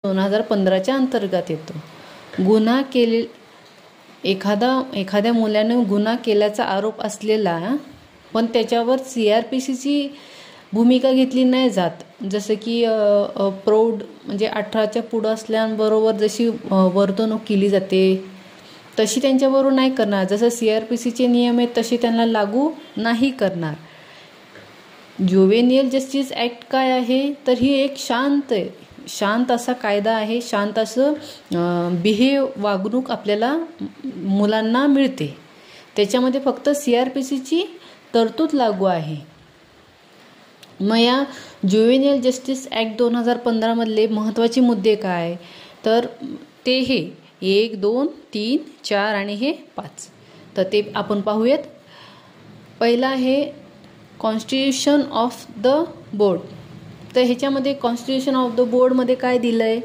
2015च्या अंतर्गत येतो। गुन्हा केले एखाद्या मुलाने गुन्हा केल्याचा आरोप असलेला पण त्याच्यावर CRPCची भूमिका घेतली नाही जात, जसं की प्रौढ म्हणजे 18च्या पुढं असल्याबरोबर जशी वर्तणूक केली जाते तशी त्यांच्याबरोबर नाही करणार। जसं CRPCचे नियम आहेत तसे त्यांना लागू नाही करणार। जुवेनियल जस्टिस ॲक्ट काय आहे तर ही एक शांत असा कायदा आहे, शांत असं वागणूक आपल्याला मुलांना मिळते। त्याच्यामध्ये फक्त CRPCची तरतूद लागू आहे। मग या जुवेनियल जस्टिस ॲक्ट 2015 मधले महत्त्वाचे मुद्दे काय तर ते हे 1, 2, 3, 4 आणि हे 5। तर ते आपण पाहूयात। पहिला आहे कॉन्स्टिट्यूशन ऑफ द बोर्ड। तर ह्याच्यामध्ये कॉन्स्टिट्यूशन ऑफ द बोर्डमध्ये काय दिलं आहे